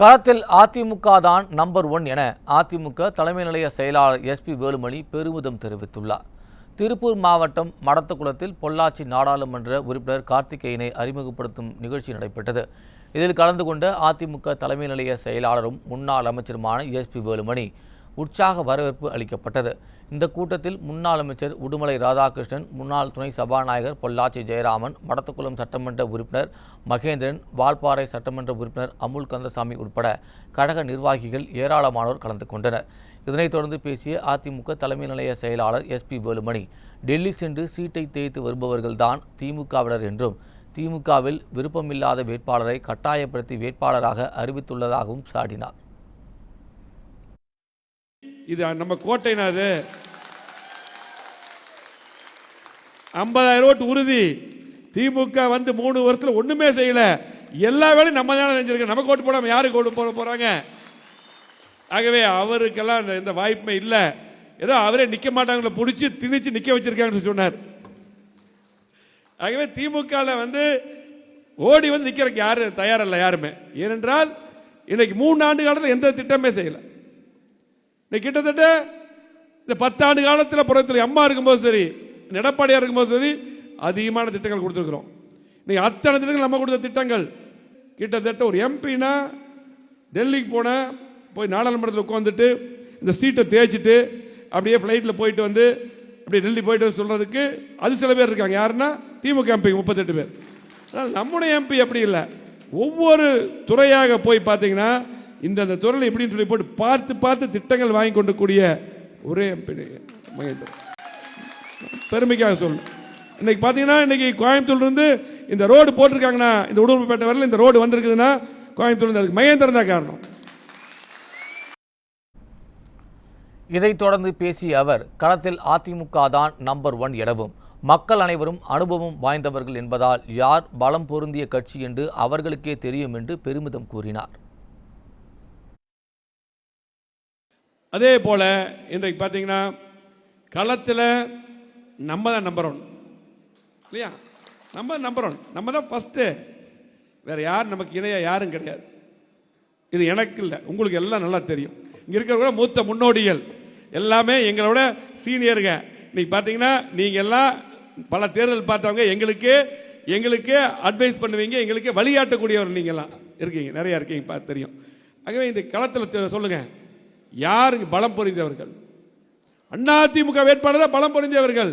களத்தில் அதிமுக தான் நம்பர் 1 என அதிமுக தலைமை நிலைய செயலாளர் SP வேலுமணி பெருமிதம் தெரிவித்துள்ளார். திருப்பூர் மாவட்டம் மடத்துக்குளத்தில் பொள்ளாச்சி நாடாளுமன்ற உறுப்பினர் கார்த்திகேயனை அறிமுகப்படுத்தும் நிகழ்ச்சி நடைபெற்றது. இதில் கலந்து கொண்ட அதிமுக தலைமை நிலைய செயலாளரும் முன்னாள் அமைச்சருமான SP வேலுமணி உற்சாக வரவேற்பு அளிக்கப்பட்டது. இந்த கூட்டத்தில் முன்னாள் அமைச்சர் உடுமலை ராதாகிருஷ்ணன், முன்னாள் துணை சபாநாயகர் பொள்ளாச்சி ஜெயராமன், மடத்துக்குளம் சட்டமன்ற உறுப்பினர் மகேந்திரன், வால்பாறை சட்டமன்ற உறுப்பினர் அமுல் கந்தசாமி உட்பட கழக நிர்வாகிகள் ஏராளமானோர் கலந்து கொண்டனர். இதனைத் தொடர்ந்து பேசிய அதிமுக தலைமை நிலைய செயலாளர் SP வேலுமணி, டெல்லி சென்று சீட்டை தேய்த்து வருபவர்கள்தான் திமுகவினர் என்றும், திமுகவில் விருப்பமில்லாத வேட்பாளரை கட்டாயப்படுத்தி வேட்பாளராக அறிவித்துள்ளதாகவும் சாடினார். இது நம்ம கோட்டைனா, அது 50,000 ஓட்டு உறுதி. திமுக வந்து 3 வருஷத்தில் ஒண்ணுமே செய்யல. எல்லா வேலையும் நம்ம தானே செஞ்சிருக்கோம். நமக்கு ஓட்டு போடாம யாருக்கு ஓட்டு போட போறாங்க? ஆகவே அவருக்கெல்லாம் இந்த வாய்ப்பே இல்லை. ஏதோ அவரே நிக்க மாட்டாங்கள பிடிச்சி திணிச்சு நிக்க வச்சிருக்காங்கன்னு சொன்னார். ஆகவே திமுக வந்து ஓடி வந்து நிக்கிறதுக்கு யாரும் தயாரில்லை யாருமே. ஏனென்றால் இன்னைக்கு 3 ஆண்டு காலத்தில் எந்த திட்டமே செய்யல. கிட்டத்தட்ட இந்த 10 ஆண்டு காலத்தில் புறத்துல அம்மா இருக்கும்போது சரி, எடப்பாடியா இருக்கும்போது சரி, அதிகமான திட்டங்கள் கொடுத்துருக்கிறோம். இன்னைக்கு அத்தனை திட்டங்கள் நம்ம கொடுத்த திட்டங்கள். கிட்டத்தட்ட ஒரு எம்பினா டெல்லிக்கு போய் நாடாளுமன்றத்தில் உட்காந்துட்டு இந்த சீட்டை தேய்ச்சிட்டு அப்படியே ஃப்ளைட்டில் போயிட்டு வந்து அப்படியே டெல்லி போயிட்டு சொல்றதுக்கு அது சில பேர் இருக்காங்க. யாருன்னா திமுக எம்பி 38 பேர். ஆனால் நம்முடைய எம்பி அப்படி இல்லை. ஒவ்வொரு துறையாக போய் பார்த்தீங்கன்னா இந்த துறையில் எப்படின்னு சொல்லி போட்டு பார்த்து திட்டங்கள் வாங்கி கொண்டு கூடிய ஒரே எம்பி மகேந்திரன். பெருமைக்காக சொல்லணும். இன்னைக்கு பார்த்தீங்கன்னா இன்னைக்கு கோயம்புத்தூர்ல இருந்து இந்த ரோடு போட்டிருக்காங்கன்னா, இந்த உடுமலைப்பேட்டை வரையில் இந்த ரோடு வந்திருக்குதுன்னா கோயம்புத்தூர் அதுக்கு மகேந்திரன் தான் காரணம். இதைத் தொடர்ந்து பேசிய அவர், களத்தில் அதிமுக தான் நம்பர் 1 எனவும், மக்கள் அனைவரும் அனுபவம் வாய்ந்தவர்கள் என்பதால் யார் பலம் பொருந்திய கட்சி என்று அவர்களுக்கே தெரியும் என்று பெருமிதம் கூறினார். அதே போல இன்றைக்கு பார்த்தீங்கன்னா களத்தில் நம்ம தான் நம்பர் 1 இல்லையா? நம்ம நம்பர் 1, நம்ம தான் ஃபர்ஸ்ட். வேற யார் நமக்கு இணையா யாரும் கிடையாது. இது எனக்கு இல்லை, உங்களுக்கு எல்லாம் நல்லா தெரியும். இங்க இருக்கிற மூத்த முன்னோடிகள் எல்லாமே எங்களோட சீனியருங்க. இன்னைக்கு பார்த்தீங்கன்னா நீங்க எல்லாம் பல தேர்தல் பார்த்தவங்க, எங்களுக்கு அட்வைஸ் பண்ணுவீங்க, எங்களுக்கு வழிகாட்டக்கூடியவர் நீங்க எல்லாம் இருக்கீங்க, நிறைய இருக்கீங்க, தெரியும். ஆகவே இந்த களத்தில் சொல்லுங்க, யாருக்கு பலம் பொருந்தியவர்கள்? அதிமுக வேட்பாளர் தான் பலம் பொருந்தியவர்கள்.